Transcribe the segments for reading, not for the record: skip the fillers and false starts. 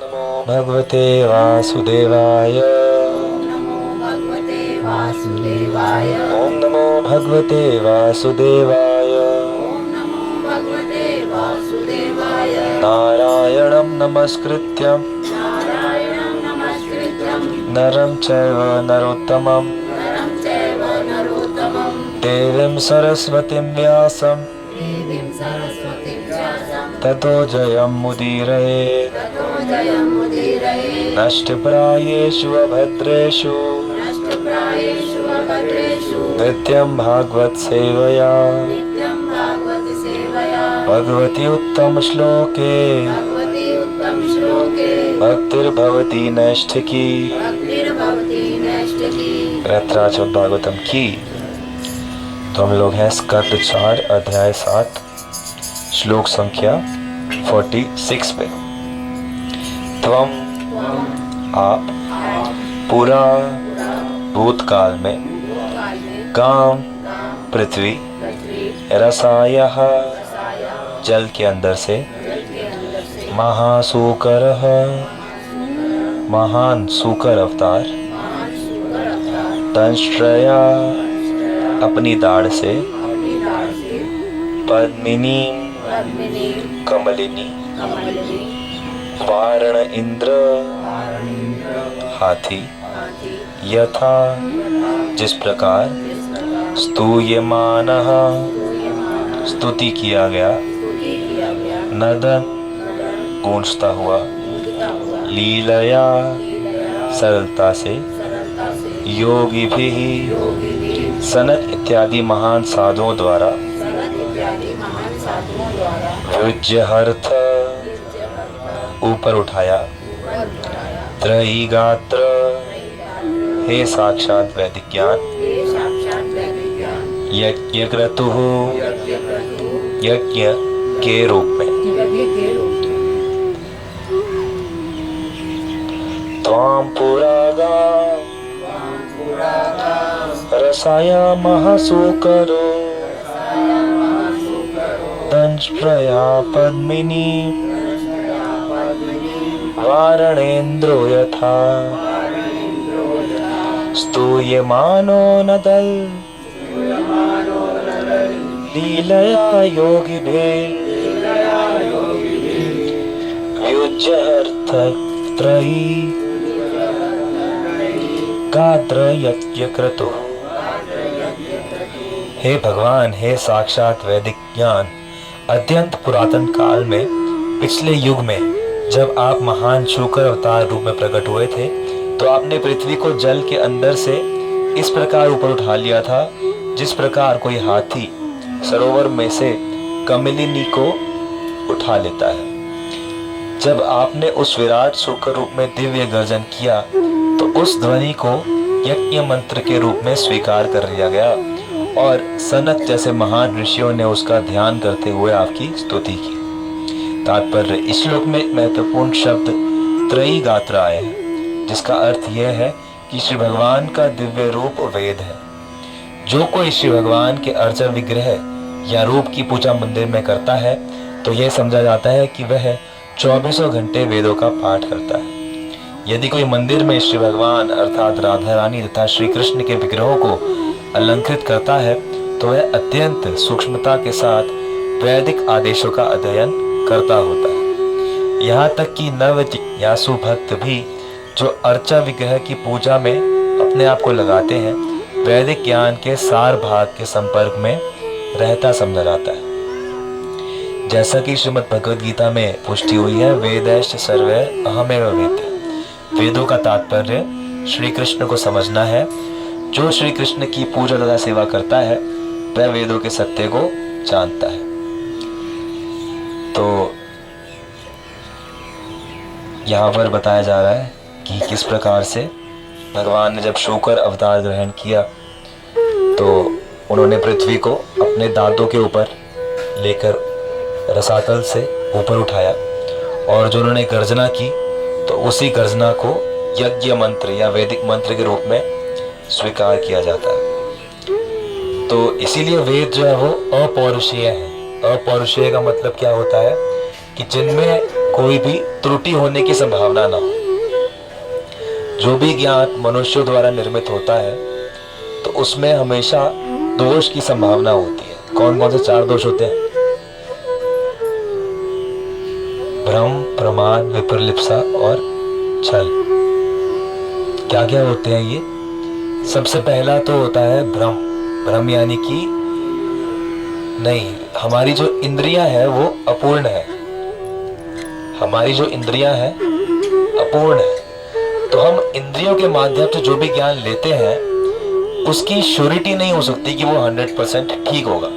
नमो भगवते वासुदेवाय। वासुदेवाय। ओम नमो भगवते वासुदेवाय। भगवते वासुदेवाय। नारायणं नमस्कृत्यं नारायणं नमस्कृत्यं नरं चैव नरोत्तमं नरं चैव नरोत्तमं देवीं सरस्वतीं व्यासं देवीं सरस्वतीं व्यासं ततो जयमुदीरयेत्। ततो जयमुदीरयेत्। नष्टप्रायेषु अभद्रेषु नष्टप्रायेषु अभद्रेषु नित्यं भागवत सेवया नित्यं भागवत सेवया भगवति उत्तम श्लोके भगवती उत्तम श्लोके भक्तिर्भवति नैष्ठिकी। भक्तिर्भवति नैष्ठिकी। रत्नाचल भागवतम की। तो हम लोग हैं स्कंद 4 अध्याय 7 श्लोक संख्या 46 पे। त्वम आप पूरा भूतकाल में काम पृथ्वी रसायः जल के अंदर से महासूकरः महान सूकर अवतार दंष्ट्रया अपनी दाढ़ से पद्मिनी कमलिनी वारण इंद्र हाथी यथा जिस प्रकार स्तूयमानः स्तुति किया गया नदन गूंजता हुआ लीलया सरलता से योगी भी सनत इत्यादि महान साधुओं द्वारा विजयहर्थ ऊपर उठाया त्रयी गात्र हे साक्षात वैदिक ज्ञान यज्ञ क्रतुः यज्ञ के रूप में त्वां पुरागा रसाया महासूकरो दंष्ट्रया पद्मिनी वारणेन्द्रो यथा स्तूयमानो नदल लीलया योगिभिः युज्यर्थत्रयी गात्र यज्ञ क्रतुः। हे भगवान, हे साक्षात वैदिक ज्ञान, अत्यंत पुरातन काल में पिछले युग में जब आप महान शूकर अवतार रूप में प्रकट हुए थे तो आपने पृथ्वी को जल के अंदर से इस प्रकार ऊपर उठा लिया था जिस प्रकार कोई हाथी सरोवर में से कमलिनी को उठा लेता है। जब आपने उस विराट शूकर रूप में दिव्य गर्जन किया तो उस ध्वनि को यज्ञ मंत्र के रूप में स्वीकार कर लिया गया और सनत जैसे महान ऋषियों ने उसका ध्यान करते हुए आपकी स्तुति की। तात्पर्य, इस श्लोक में एक महत्वपूर्ण शब्द त्रयी गात्र आए हैं जिसका अर्थ यह है कि श्री भगवान का दिव्य रूप वेद है। जो कोई श्री भगवान के अर्चा विग्रह या रूप की पूजा मंदिर में करता है तो यह समझा जाता है कि वह 24 घंटे वेदों का पाठ करता है। यदि कोई मंदिर में श्री भगवान अर्थात राधा रानी तथा श्री कृष्ण के विग्रहों को अलंकृत करता है तो वह अत्यंत सूक्ष्मता के साथ वैदिक आदेशों का अध्ययन करता होता है। यहाँ तक कि नव जिज्ञासु भक्त भी जो अर्चा विग्रह की पूजा में अपने आप को लगाते हैं वैदिक ज्ञान के सार भाग के संपर्क में रहता समझा जाता है। जैसा कि श्रीमद् भगवद गीता में पुष्टि हुई है, वेदैश्च सर्वे अहमेव वेद। वेदों का तात्पर्य श्री कृष्ण को समझना है। जो श्री कृष्ण की पूजा तथा सेवा करता है वह वेदों के सत्य को जानता है। तो यहाँ पर बताया जा रहा है कि किस प्रकार से भगवान ने जब शूकर अवतार ग्रहण किया तो उन्होंने पृथ्वी को अपने दांतों के ऊपर लेकर रसातल से ऊपर उठाया और जो उन्होंने गर्जना की तो उसी गर्जना को यज्ञ मंत्र या वैदिक मंत्र के रूप में स्वीकार किया जाता है। तो इसीलिए वेद जो है वो अपौरुषीय है। अपौरुषीय का मतलब क्या होता है कि जिनमें कोई भी त्रुटि होने की संभावना ना हो। जो भी ज्ञान मनुष्यों द्वारा निर्मित होता है तो उसमें हमेशा दोष की संभावना होती है। कौन कौन से 4 दोष होते हैं? भ्रम, प्रमाद, विप्रलिप्सा और छल। क्या क्या होते हैं ये? सबसे पहला तो होता है भ्रम। भ्रम यानी कि नहीं, हमारी जो इंद्रियां है वो अपूर्ण है। हमारी जो इंद्रियां है अपूर्ण है, तो हम इंद्रियों के माध्यम से जो भी ज्ञान लेते हैं उसकी श्योरिटी नहीं हो सकती कि वो 100% ठीक होगा।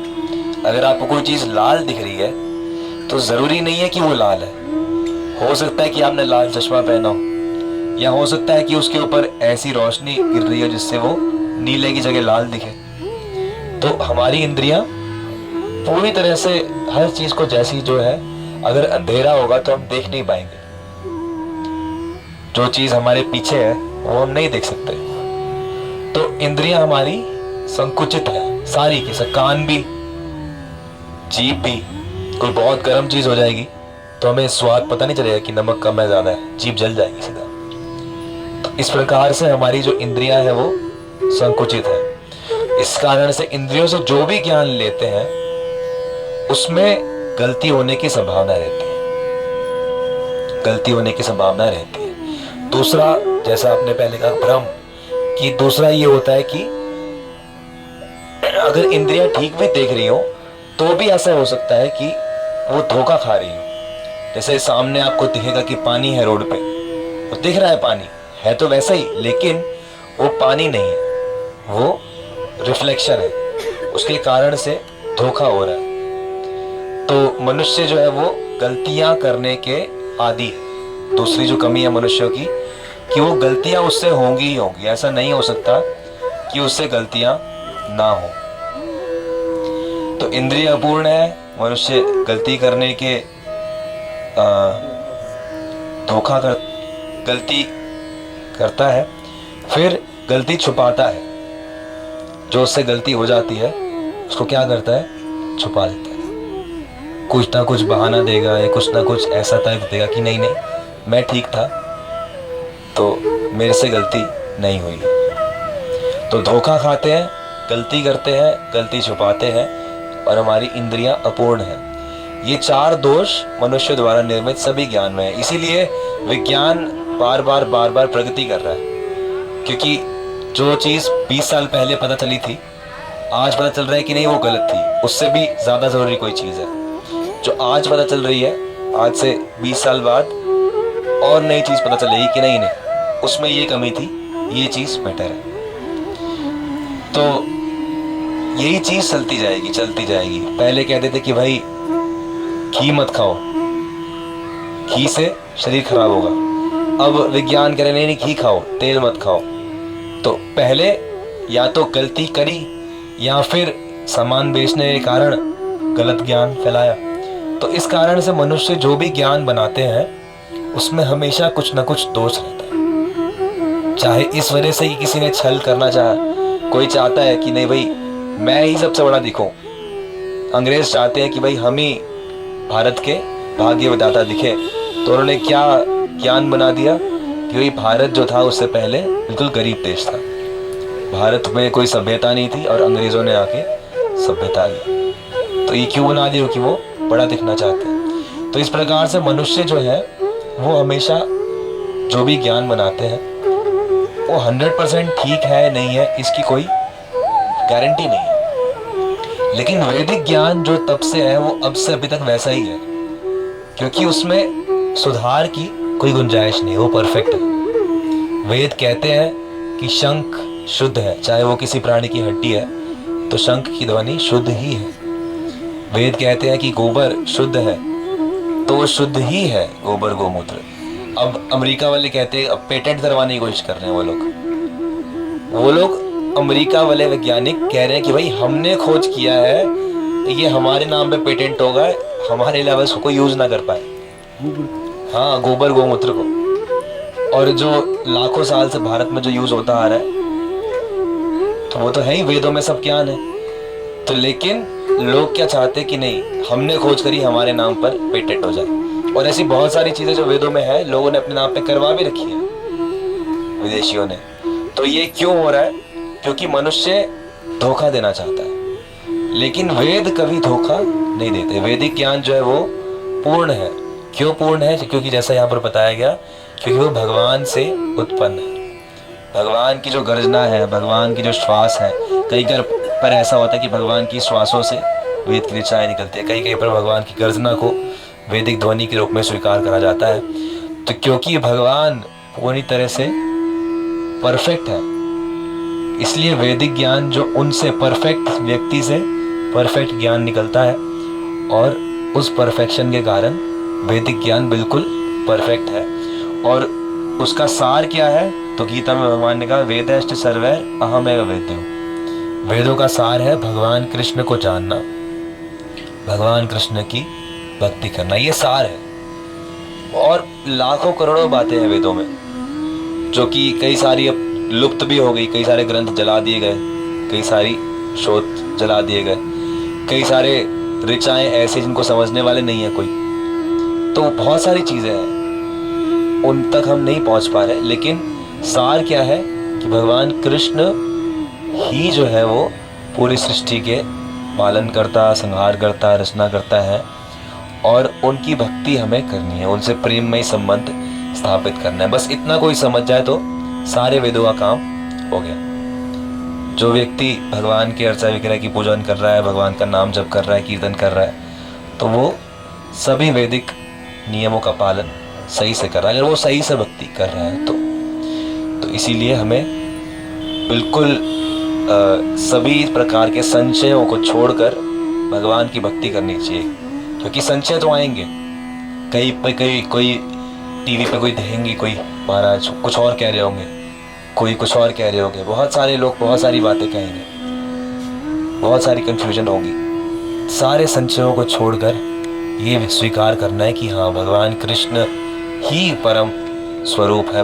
अगर आपको कोई चीज लाल दिख रही है तो जरूरी नहीं है कि वो लाल है। हो सकता है कि आपने लाल चश्मा पहना हो, या हो सकता है कि उसके ऊपर ऐसी रोशनी गिर रही हो जिससे वो नीले की जगह लाल दिखे। तो हमारी इंद्रियां पूरी तरह से हर चीज को जैसी जो है, अगर अंधेरा होगा तो हम देख नहीं पाएंगे। जो चीज हमारे पीछे है वो हम नहीं देख सकते। तो इंद्रियां हमारी संकुचित है सारी की सब। कान भी, जीभ भी। कोई बहुत गर्म चीज हो जाएगी तो हमें स्वाद पता नहीं चलेगा कि नमक कम है ज्यादा है, जीभ जल जाएगी सीधा। तो इस प्रकार से हमारी जो इंद्रियां है वो संकुचित है। इस कारण से इंद्रियों से जो भी ज्ञान लेते हैं उसमें गलती होने की संभावना रहती है। गलती होने की संभावना रहती है। दूसरा, जैसा आपने पहले कहा भ्रम, कि दूसरा ये होता है कि अगर इंद्रियां ठीक भी देख रही हो तो भी ऐसा हो सकता है कि वो धोखा खा रही हो। जैसे सामने आपको दिखेगा कि पानी है रोड पे, तो दिख रहा है पानी है तो वैसा ही, लेकिन वो पानी नहीं है, वो रिफ्लेक्शन है। उसके कारण से धोखा हो रहा है। तो मनुष्य जो है वो गलतियां करने के आदी है। दूसरी जो कमी है मनुष्यों की कि वो गलतियां उससे होंगी ही होंगी। ऐसा नहीं हो सकता कि उससे गलतियां ना हो। तो इंद्रिय अपूर्ण है, मनुष्य गलती करने के गलती करता है, फिर गलती छुपाता है। जो उससे गलती हो जाती है उसको क्या करता है? छुपा देता है। कुछ ना कुछ बहाना देगा या कुछ ना कुछ ऐसा तर्क देगा कि नहीं नहीं मैं ठीक था, तो मेरे से गलती नहीं हुई। तो धोखा खाते हैं, गलती करते हैं, गलती छुपाते हैं, और हमारी इंद्रियां अपूर्ण हैं। ये 4 दोष मनुष्य द्वारा निर्मित सभी ज्ञान में है। इसीलिए विज्ञान बार बार प्रगति कर रहा है, क्योंकि जो चीज 20 साल पहले पता चली थी आज पता चल रहा है कि नहीं वो गलत थी। उससे भी ज्यादा जरूरी कोई चीज है जो आज पता चल रही है, आज से 20 साल बाद और नई चीज पता चलेगी कि नहीं नहीं उसमें ये कमी थी, ये चीज बेटर है। तो यही चीज चलती जाएगी। पहले कहते थे कि भाई घी मत खाओ, घी से शरीर खराब होगा। अब विज्ञान कह रहे नहीं घी खाओ, तेल मत खाओ। तो पहले या तो गलती करी या फिर सामान बेचने के कारण गलत ज्ञान फैलाया। तो इस कारण से मनुष्य जो भी ज्ञान बनाते हैं उसमें हमेशा कुछ ना कुछ दोष रहता है। चाहे इस वजह से कि किसी ने छल करना चाहा, कोई चाहता है कि नहीं भाई मैं ही सबसे बड़ा दिखूं। अंग्रेज चाहते हैं कि भाई हम ही भारत के भाग्य विधाता दिखे, तो उन्होंने क्या ज्ञान बना दिया कि भाई भारत जो था उससे पहले बिल्कुल गरीब देश था, भारत में कोई सभ्यता नहीं थी, और अंग्रेजों ने आके सभ्यता दी। तो ये क्यों बना दिया? कि वो बड़ा दिखना चाहते हैं। तो इस प्रकार से मनुष्य जो है वो हमेशा जो भी ज्ञान बनाते हैं वो 100% ठीक है नहीं है इसकी कोई गारंटी नहीं है। लेकिन वैदिक ज्ञान जो तब से है वो अब से अभी तक वैसा ही है, क्योंकि उसमें सुधार की कोई गुंजाइश नहीं, वो परफेक्ट है। वेद कहते हैं कि शंख शुद्ध है, चाहे वो किसी प्राणी की हड्डी है तो शंख की ध्वनि शुद्ध ही है। वेद कहते हैं कि गोबर शुद्ध है तो वो शुद्ध ही है, गोबर गोमूत्र। अब अमेरिका वाले कहते हैं, अब पेटेंट करवाने की कोशिश कर रहे हैं वो लोग अमेरिका वाले वैज्ञानिक कह रहे हैं कि भाई हमने खोज किया है, ये हमारे नाम पे पेटेंट होगा, हमारे अलावा इसको कोई यूज ना कर पाए। हाँ, गोबर गोमूत्र को। और जो लाखों साल से भारत में जो यूज होता आ रहा है तो वो तो है ही, वेदों में सब ज्ञान है। तो लेकिन लोग क्या चाहते कि नहीं हमने खोज करी, हमारे नाम पर पेटेंट हो जाए। और ऐसी बहुत सारी चीजें जो वेदों में है, लोगों ने अपने नाम पे करवा भी रखी है, विदेशियों ने। तो ये क्यों हो रहा है? क्योंकि मनुष्य धोखा देना चाहता है, लेकिन वेद कभी धोखा नहीं देते। वैदिक ज्ञान जो है वो पूर्ण है। क्यों पूर्ण है? क्योंकि जैसा यहाँ पर बताया गया, क्योंकि वो भगवान से उत्पन्न है। भगवान की जो गर्जना है, भगवान की जो श्वास है, कई पर ऐसा होता है कि भगवान की श्वासों से वेद की ऋचाएं निकलती है, कहीं पर भगवान की गर्जना को वैदिक ध्वनि के रूप में स्वीकार करा जाता है। तो क्योंकि भगवान पूरी तरह से परफेक्ट है, इसलिए वैदिक ज्ञान जो उनसे परफेक्ट व्यक्ति से परफेक्ट ज्ञान निकलता है, और उस परफेक्शन के कारण वैदिक ज्ञान बिल्कुल परफेक्ट है। और उसका सार क्या है? तो गीता में भगवान ने कहा, वेदैश्च सर्वैर अहमेव वेद्यो। वेदों का सार है भगवान कृष्ण को जानना, भगवान कृष्ण की भक्ति करना, ये सार है। और लाखों करोड़ों बातें हैं वेदों में, जो कि कई सारी अब लुप्त भी हो गई, कई सारे ग्रंथ जला दिए गए, कई सारी शोध जला दिए गए, कई सारे ऋचाएं ऐसे जिनको समझने वाले नहीं है कोई। तो बहुत सारी चीजें हैं, उन तक हम नहीं पहुंच पा रहे। लेकिन सार क्या है कि भगवान कृष्ण ही जो है वो पूरी सृष्टि के पालन करता, संहार करता, रचना करता है, और उनकी भक्ति हमें करनी है, उनसे प्रेममय संबंध स्थापित करना है। बस इतना कोई समझ जाए तो सारे वेदों का काम हो गया। जो व्यक्ति भगवान के अर्चा विग्रह की पूजन कर रहा है, भगवान का नाम जप कर रहा है, कीर्तन कर रहा है, तो वो सभी वैदिक नियमों का पालन सही से कर रहा है, अगर वो सही से भक्ति कर रहा है तो इसीलिए हमें बिल्कुल सभी प्रकार के संशयों को छोड़कर भगवान की भक्ति करनी चाहिए। क्योंकि संशय तो आएंगे, कोई टीवी पे कोई देखेंगे, कोई महाराज कुछ और कह रहे होंगे, कोई कुछ और कह रहे होंगे, बहुत सारे लोग बहुत सारी बातें कहेंगे, बहुत सारी कंफ्यूजन होगी। सारे संशयों को छोड़कर ये स्वीकार करना है कि हाँ, भगवान कृष्ण ही परम स्वरूप है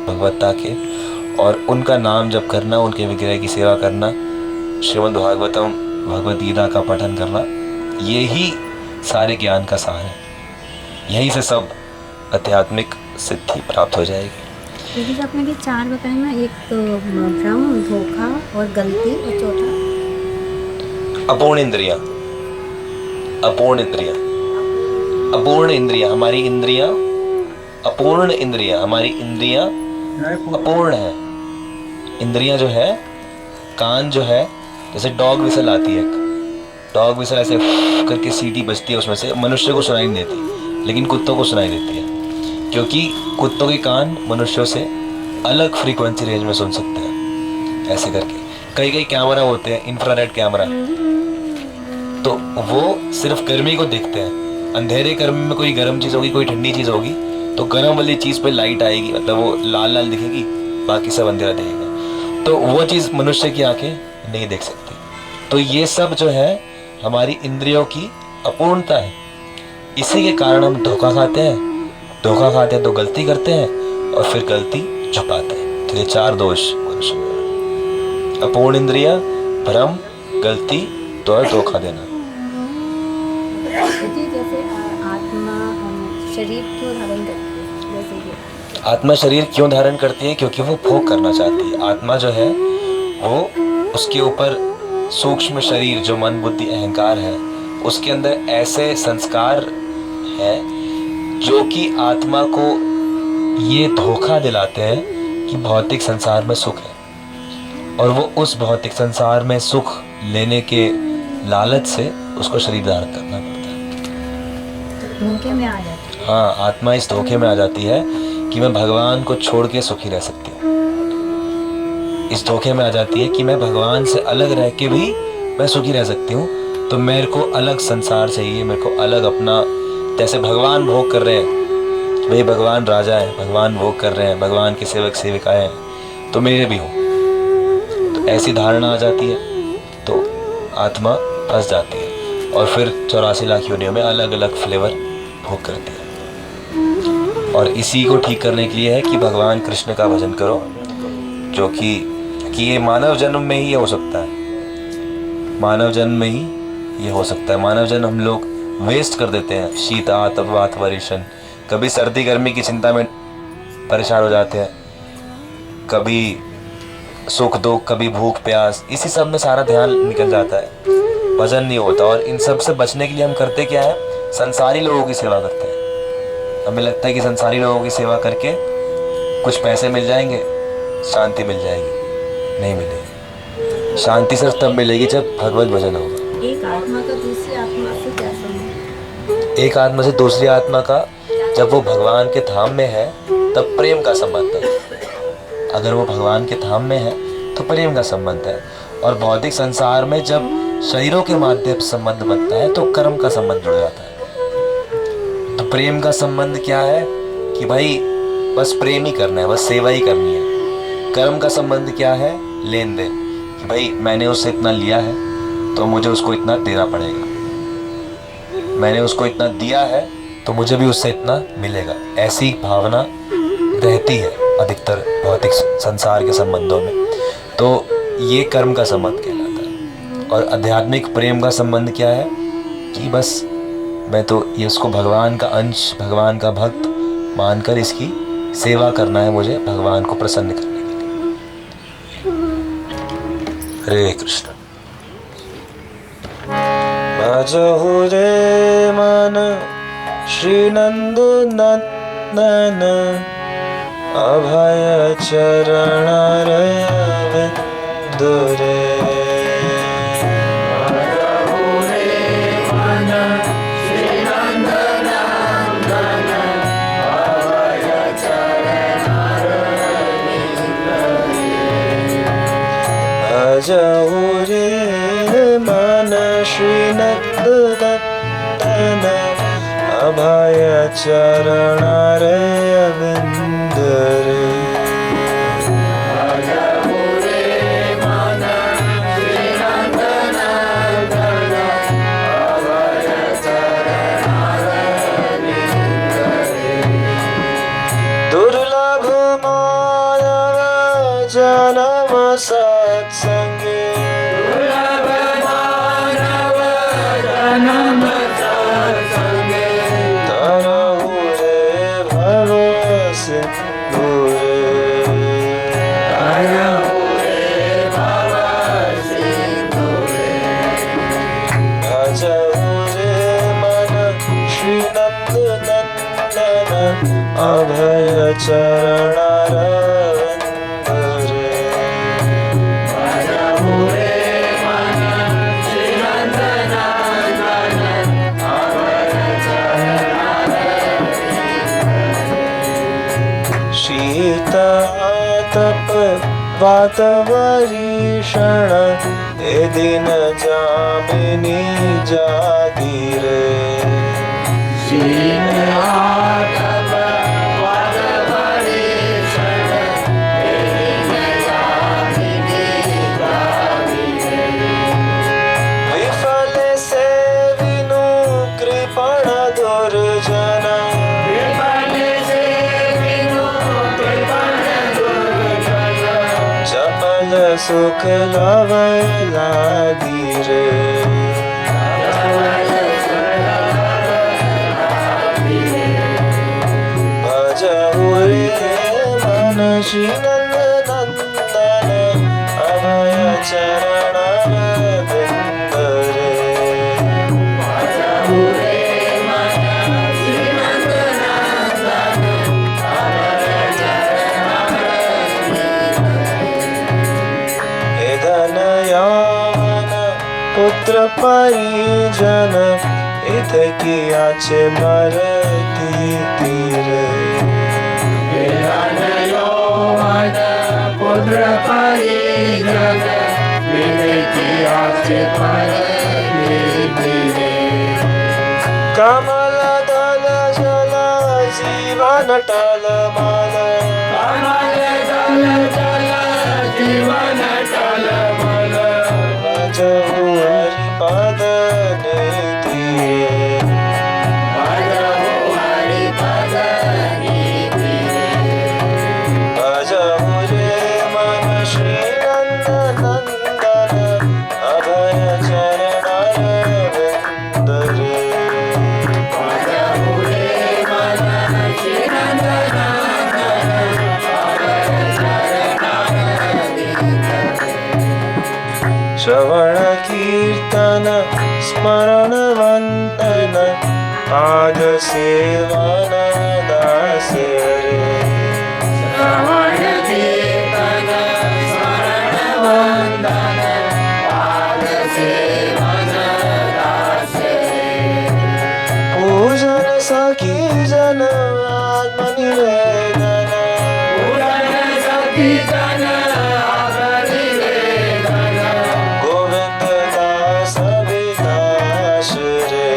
भगवत्ता के, और उनका नाम जप करना, उनके विग्रह की सेवा करना, श्रीमद् भागवतम भगवद गीता का पठन करना, यही सारे ज्ञान का सार है। यहीं से सब आध्यात्मिक सिद्धि प्राप्त हो जाएगी। देखिए, आपने ये 4 बताए ना, एक तो भ्रम, धोखा और गलती, और चौथा अपूर्ण इंद्रियां। अपूर्ण इंद्रियां, अपूर्ण इंद्रियां, हमारी इंद्रियां अपूर्ण इंद्रियां, हमारी इंद्रियां अपूर्ण है। इंद्रियां जो है, कान जो है, जैसे डॉग विसल आती है, डॉग विसल ऐसे करके सीटी बजती है, उसमें से मनुष्य को सुनाई नहीं देती, लेकिन कुत्तों को सुनाई देती है, क्योंकि कुत्तों के कान मनुष्यों से अलग फ्रीक्वेंसी रेंज में सुन सकते हैं। ऐसे करके कई कैमरा होते हैं, इंफ्रारेड कैमरा, तो वो सिर्फ गर्मी को देखते हैं। अंधेरे गर्मी में कोई गर्म चीज़ होगी, कोई ठंडी चीज़ होगी, तो गर्म वाली चीज़ पे लाइट आएगी, मतलब वो लाल लाल दिखेगी, बाकी सब अंधेरा दिखेगा। तो वो चीज़ मनुष्य की आंखें नहीं देख सकती। तो ये सब जो है हमारी इंद्रियों की अपूर्णता है। इसी के कारण हम धोखा खाते हैं तो गलती करते हैं, और फिर गलती छुपाते हैं। तो ये 4 दोष मनुष्य में: अपूर्ण इंद्रिया, भ्रम, गलती तो और धोखा देना। जैसे आत्मा शरीर क्यों धारण करती है? जैसे कि आत्मा शरीर क्यों धारण करती है? क्योंकि वो भोग करना चाहती है। आत्मा जो है वो, उसके ऊपर सूक्ष्म शरीर जो मन, बुद्धि, अहंकार है, उसके अंदर ऐसे संस्कार है जो कि आत्मा को ये धोखा दिलाते हैं कि भौतिक संसार में सुख है, और वो उस भौतिक संसार में सुख लेने के लालच से उसको शरीर धारण करना पड़ता है। धोखे में आ जाती है। हाँ, आत्मा इस धोखे में आ जाती है कि मैं भगवान को छोड़ के सुखी रह सकती हूँ। इस धोखे में आ जाती है कि मैं भगवान से अलग रह के भी मैं सुखी रह सकती हूँ। तो मेरे को अलग संसार चाहिए, मेरे को अलग अपना, जैसे भगवान भोग कर रहे हैं, भाई भगवान राजा है, भगवान भोग कर रहे हैं, भगवान के सेवक सेविकाएं हैं, तो मेरे भी हो। तो ऐसी धारणा आ जाती है, तो आत्मा फंस जाती है, और फिर 84 लाख योनियों में अलग अलग फ्लेवर भोग करती है। और इसी को ठीक करने के लिए है कि भगवान कृष्ण का भजन करो, जो कि ये मानव जन्म में ही हो सकता है। मानव जन्म में ही ये हो सकता है। मानव जन्म हम लोग वेस्ट कर देते हैं। शीतात वात वरिशन, कभी सर्दी गर्मी की चिंता में परेशान हो जाते हैं, कभी सुख दुख, कभी भूख प्यास, इसी सब में सारा ध्यान निकल जाता है, भजन नहीं होता। और इन सब से बचने के लिए हम करते क्या है, संसारी लोगों की सेवा करते हैं। हमें लगता है कि संसारी लोगों की सेवा करके कुछ पैसे मिल जाएंगे, शांति मिल जाएगी। नहीं मिलेगी। शांति सिर्फ तब मिलेगी जब भगवत भजन होगा। एक आत्मा का दूसरी आत्मा से क्या संबंध? एक आत्मा से दूसरी आत्मा का, जब वो भगवान के धाम में है तब प्रेम का संबंध है। अगर वो भगवान के धाम में है तो प्रेम का संबंध है। और भौतिक संसार में जब शरीरों के माध्यम से संबंध बनता है तो कर्म का संबंध जुड़ जाता है। तो प्रेम का संबंध क्या है कि भाई बस प्रेम ही करना है, बस सेवा ही करनी है। कर्म का संबंध क्या है, लेन देन, कि भाई मैंने उससे इतना लिया है तो मुझे उसको इतना देना पड़ेगा, मैंने उसको इतना दिया है तो मुझे भी उससे इतना मिलेगा। ऐसी भावना रहती है अधिकतर भौतिक संसार के संबंधों में। तो ये कर्म का संबंध कहलाता है। और आध्यात्मिक प्रेम का संबंध क्या है कि बस मैं तो ये उसको भगवान का अंश, भगवान का भक्त मानकर इसकी सेवा करना है मुझे, भगवान को प्रसन्न करने के लिए। हरे कृष्ण। भजहु रे मन श्री नंद नंदन, अभय चरण अरविंद रे। भजहु रे मन श्री नंदन, अभय चरण अरविंद रे। दुर्लभ मानव जन्म सत्संगे, तरहु रे भव सिंधु रे। भजहु रे मन श्री नंद नंदन, अभय चरण अरविंद रे। शीत तप वात वरीषण, ए दिन जामिनी जागी रे। विफल से विनु कृपण दुर्जन, चपल सुख लव लागी रे। भजहु रे मन श्री नंद नंदन, अभय चरण अरविंद रे। हे धन यौवन पुत्र परिजन, इथ किया छे मरती तीर। कमल दल जल जीवन टल मल, भजहु हरि पद निधि। भजहु रे मन श्री नंद नंदन, अभय चरण अरविंद रे। श्रवण कीर्तन स्मरण वंदन पाद सेवन दास रे। श्रवण कीर्तन स्मरण वंदन पाद सेवन दास रे। पूजन सखी जन आत्मनिवेदन पूजन सखी जन आत्मनिवेदन गोविंद दास विलास रे।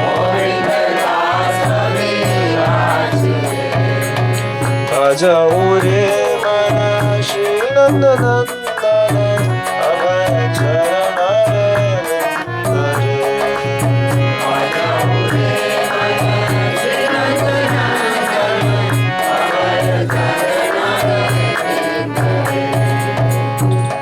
गोविंद दास विलास रे। भजऊ रे मन श्री नंदन